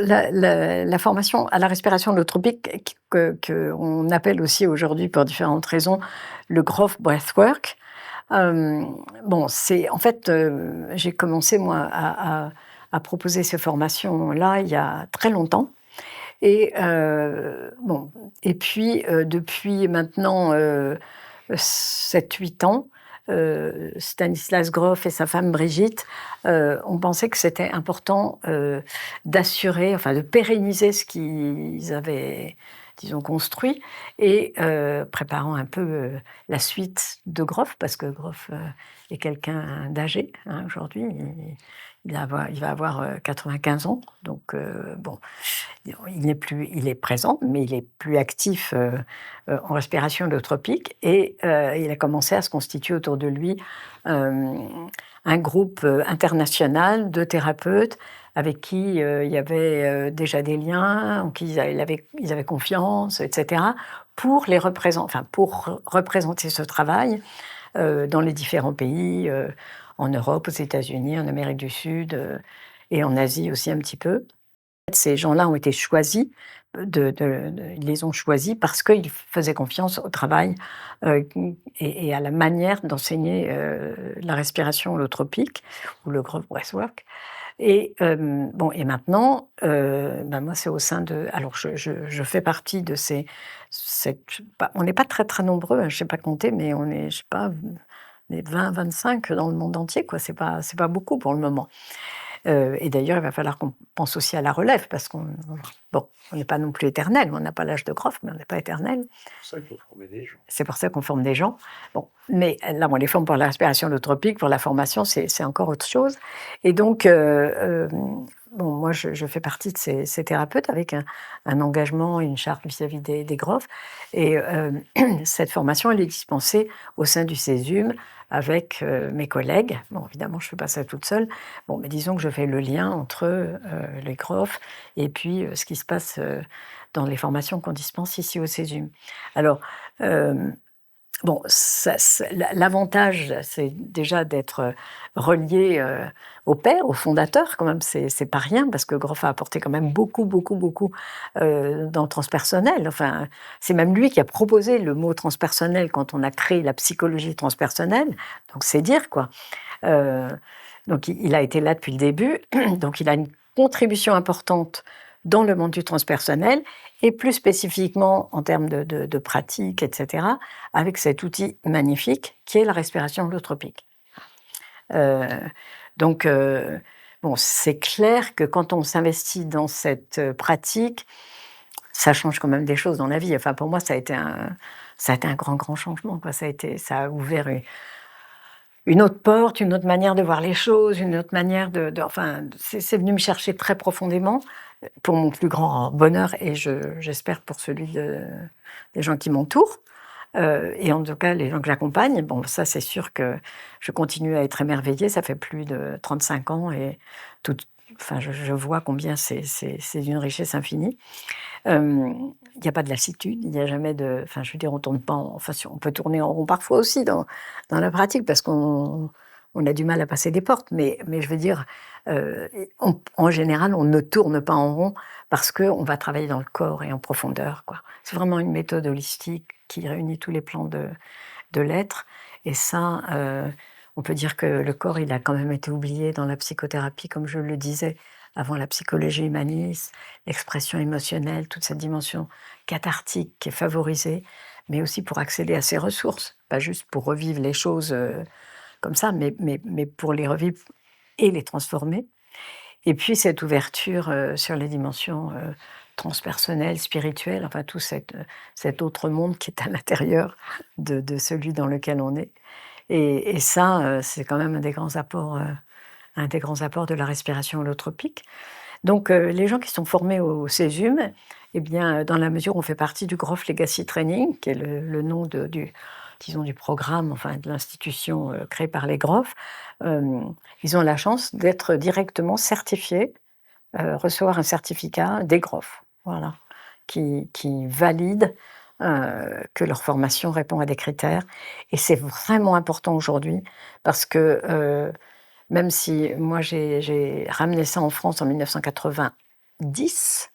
la formation à la respiration holotropique qu'on appelle aussi aujourd'hui pour différentes raisons le Growth Breathwork, bon, c'est en fait, j'ai commencé moi à proposer ces formations-là il y a très longtemps et bon et puis, depuis maintenant, 7-8 ans, Stanislas Grof et sa femme Brigitte, ont pensé que c'était important, d'assurer, enfin de pérenniser ce qu'ils avaient, disons, construit et préparant un peu, la suite de Grof parce que Grof, est quelqu'un d'âgé, hein, aujourd'hui. Il va avoir, 95 ans donc bon, il est présent, mais il est plus actif, en respiration holotropique et il a commencé à se constituer autour de lui, un groupe, international de thérapeutes avec qui, il y avait, déjà des liens, en qui ils avaient confiance et cetera, pour représenter ce travail, dans les différents pays, en Europe, aux États-Unis, en Amérique du Sud, et en Asie aussi un petit peu. Ces gens-là ont été choisis, ils les ont choisis parce qu'ils faisaient confiance au travail, et à la manière d'enseigner, la respiration holotropique ou le Growth Breathwork et bon et maintenant, bah, moi c'est au sein de alors je fais partie de on n'est pas très, très nombreux, hein, je sais pas compter, mais on est, je sais pas, on est 20-25 dans le monde entier quoi, c'est pas beaucoup pour le moment. Et d'ailleurs, il va falloir qu'on pense aussi à la relève parce bon, on n'est pas non plus éternel, on n'a pas l'âge de Grof, mais on n'est pas éternel. C'est pour ça qu'il faut former des gens. C'est pour ça qu'on forme des gens. Bon, mais là, on les forme pour la respiration holotropique, pour la formation, c'est encore autre chose. Et donc, bon, moi, je fais partie de ces thérapeutes avec un engagement, une charte vis-à-vis des Grof. Et cette formation, elle est dispensée au sein du CESUM avec mes collègues. Bon, évidemment, je ne fais pas ça toute seule. Bon, mais disons que je fais le lien entre les Grof et puis ce qui se passe dans les formations qu'on dispense ici au CESUM. Alors, bon, l'avantage, c'est déjà d'être relié au père, au fondateur, quand même, c'est pas rien, parce que Grof a apporté quand même beaucoup, beaucoup, beaucoup dans le transpersonnel. Enfin, c'est même lui qui a proposé le mot transpersonnel quand on a créé la psychologie transpersonnelle, donc c'est dire, quoi. Euh, donc il a été là depuis le début, donc il a une contribution importante dans le monde du transpersonnel, et plus spécifiquement en termes de pratique, etc., avec cet outil magnifique qui est la respiration holotropique. Euh, donc, bon, c'est clair que quand on s'investit dans cette pratique, ça change quand même des choses dans la vie. Enfin, pour moi, ça a été un grand, grand changement, quoi. Ça a ouvert une autre porte, une autre manière de voir les choses, une autre manière enfin, c'est venu me chercher très profondément, pour mon plus grand bonheur et j'espère pour celui des gens qui m'entourent. Et en tout cas, les gens que j'accompagne, bon, ça c'est sûr que je continue à être émerveillée, ça fait plus de 35 ans et enfin, je vois combien c'est d'une richesse infinie. Il n'y a pas de lassitude, il n'y a jamais de... Enfin, je veux dire, on tourne pas enfin, on peut tourner en rond parfois aussi dans la pratique parce qu'on a du mal à passer des portes, mais je veux dire, en général, on ne tourne pas en rond parce qu'on va travailler dans le corps et en profondeur, quoi. C'est vraiment une méthode holistique qui réunit tous les plans de l'être. Et ça, on peut dire que le corps, il a quand même été oublié dans la psychothérapie, comme je le disais, avant la psychologie humaniste, l'expression émotionnelle, toute cette dimension cathartique qui est favorisée, mais aussi pour accéder à ses ressources, pas juste pour revivre les choses comme ça, mais pour les revivre et les transformer. Et puis cette ouverture sur les dimensions transpersonnelles, spirituelles, enfin tout cet autre monde qui est à l'intérieur de celui dans lequel on est. Et ça, c'est quand même un des grands apports de la respiration holotropique. Donc les gens qui sont formés au CESUM, eh bien, dans la mesure où on fait partie du Grof Legacy Training, qui est le nom du programme, enfin de l'institution créée par les Grof, ils ont la chance d'être directement certifiés, recevoir un certificat des Grof, voilà, qui valide que leur formation répond à des critères. Et c'est vraiment important aujourd'hui parce que même si moi j'ai ramené ça en France en 1981, 10,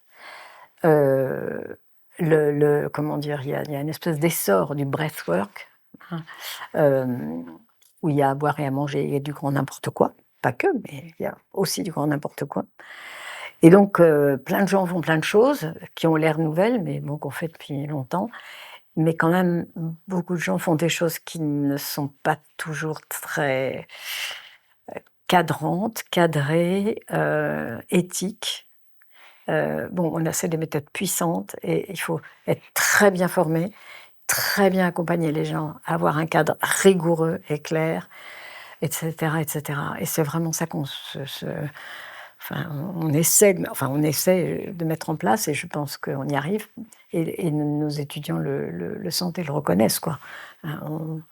comment dire? Il y a une espèce d'essor du breathwork, hein, où il y a à boire et à manger, il y a du grand n'importe quoi. Pas que, mais il y a aussi du grand n'importe quoi. Et donc, plein de gens font plein de choses qui ont l'air nouvelles, mais bon, qu'on fait depuis longtemps. Mais quand même, beaucoup de gens font des choses qui ne sont pas toujours très cadrantes, cadrées, éthiques. Bon, on a c'est des méthodes puissantes et il faut être très bien formé, très bien accompagner les gens, avoir un cadre rigoureux et clair, et cetera, et cetera. Et c'est vraiment ça qu'on enfin, on essaie de mettre en place et je pense qu'on y arrive et nos étudiants le sentent et le reconnaissent, quoi. On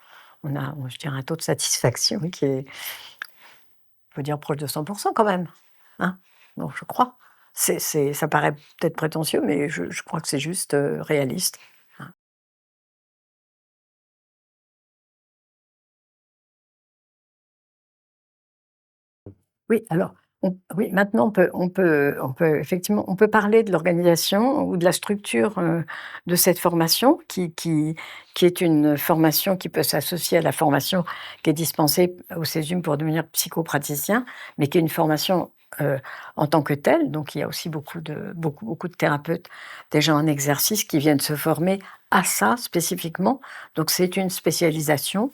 a, je dirais, un taux de satisfaction qui est, on peut dire, proche de 100 quand même, hein? Donc je crois. Ça paraît peut-être prétentieux, mais je crois que c'est juste, réaliste, hein. Oui, alors, oui, maintenant on peut effectivement, on peut parler de l'organisation ou de la structure, de cette formation qui est une formation qui peut s'associer à la formation qui est dispensée au Césum pour devenir psychopraticien, mais qui est une formation, heu, en tant que telle. Donc il y a aussi beaucoup de thérapeutes déjà en exercice qui viennent se former à ça spécifiquement. Donc c'est une spécialisation.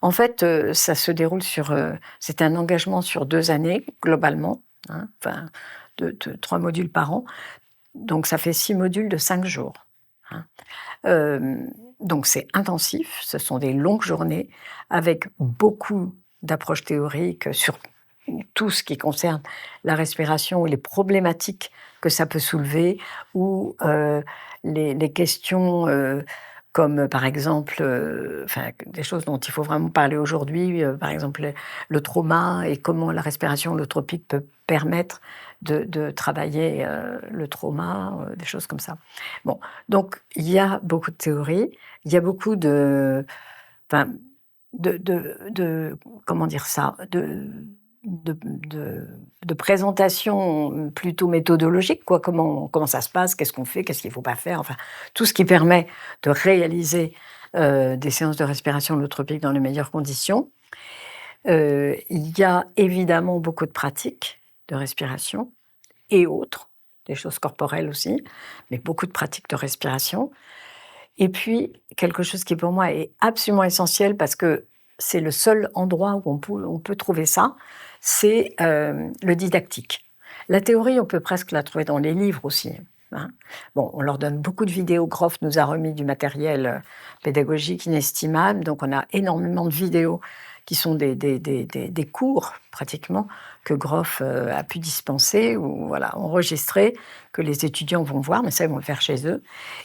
En fait, ça se déroule c'est un engagement sur 2 années globalement, hein, enfin de 3 modules par an, donc ça fait 6 modules de 5 jours, hein. Donc c'est intensif, ce sont des longues journées avec beaucoup d'approches théoriques sur tout ce qui concerne la respiration ou les problématiques que ça peut soulever ou, les questions, comme par exemple, enfin des choses dont il faut vraiment parler aujourd'hui, par exemple le trauma et comment la respiration holotropique peut permettre de travailler, le trauma, des choses comme ça. Bon, donc il y a beaucoup de théories, il y a beaucoup enfin de comment dire ça? De présentation plutôt méthodologique, quoi. Comment ça se passe? Qu'est-ce qu'on fait? Qu'est-ce qu'il ne faut pas faire? Enfin, tout ce qui permet de réaliser, des séances de respiration holotropique dans les meilleures conditions. Il y a évidemment beaucoup de pratiques de respiration et autres, des choses corporelles aussi, mais beaucoup de pratiques de respiration. Et puis, quelque chose qui pour moi est absolument essentiel parce que c'est le seul endroit où on peut trouver ça, c'est, le didactique. La théorie, on peut presque la trouver dans les livres aussi, hein. Bon, on leur donne beaucoup de vidéos. Groff nous a remis du matériel, pédagogique inestimable, donc on a énormément de vidéos qui sont des cours pratiquement que Groff, a pu dispenser ou voilà, enregistrer, que les étudiants vont voir, mais ça, ils vont le faire chez eux.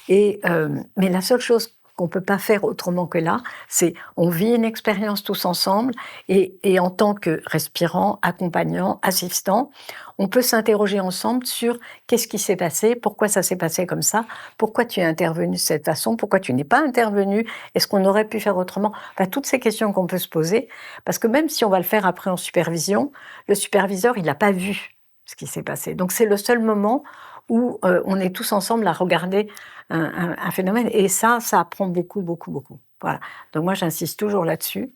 Mais la seule chose qu'on ne peut pas faire autrement que là, c'est on vit une expérience tous ensemble et en tant que respirant, accompagnant, assistant, on peut s'interroger ensemble sur qu'est-ce qui s'est passé, pourquoi ça s'est passé comme ça, pourquoi tu es intervenu de cette façon, pourquoi tu n'es pas intervenu, est-ce qu'on aurait pu faire autrement? Enfin, toutes ces questions qu'on peut se poser, parce que même si on va le faire après en supervision, le superviseur, il n'a pas vu ce qui s'est passé. Donc c'est le seul moment où on est tous ensemble à regarder un phénomène et ça apprend beaucoup, beaucoup, beaucoup. Voilà. Donc moi, j'insiste toujours là-dessus.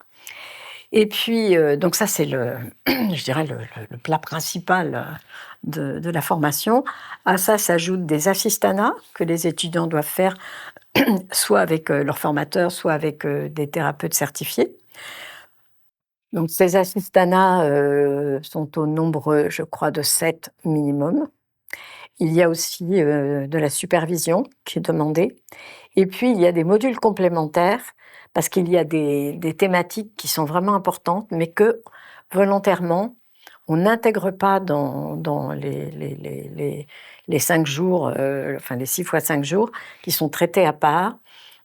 Et puis, donc ça, c'est je dirais le plat principal, de la formation. À ça s'ajoutent des assistanats que les étudiants doivent faire, soit avec, leur formateur, soit avec, des thérapeutes certifiés. Donc ces assistanats, sont au nombre, je crois, de 7 minimum. Il y a aussi, de la supervision qui est demandée et puis il y a des modules complémentaires parce qu'il y a des thématiques qui sont vraiment importantes, mais que volontairement, on n'intègre pas dans les 5 jours, enfin les 6 fois 5 jours qui sont traités à part.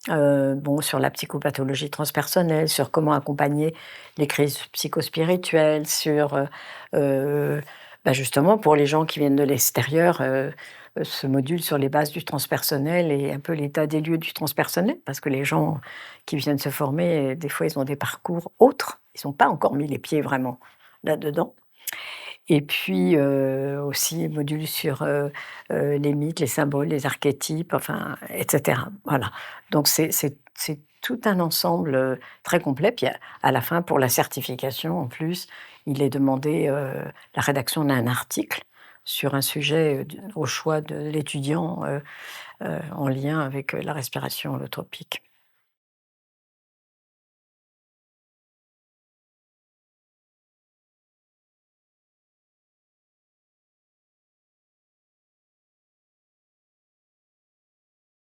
Bon, sur la psychopathologie transpersonnelle, sur comment accompagner les crises psychospirituelles, sur, bah, justement pour les gens qui viennent de l'extérieur, ce module sur les bases du transpersonnel et un peu l'état des lieux du transpersonnel. Parce que les gens qui viennent se former, des fois, ils ont des parcours autres. Ils n'ont pas encore mis les pieds vraiment là-dedans. et puis, aussi module sur, les mythes, les symboles, les archétypes, enfin et cetera. Voilà. Donc c'est tout un ensemble, très complet. Puis à la fin, pour la certification, en plus, il est demandé, la rédaction d'un article sur un sujet, au choix de l'étudiant, en lien avec, la respiration holotropique.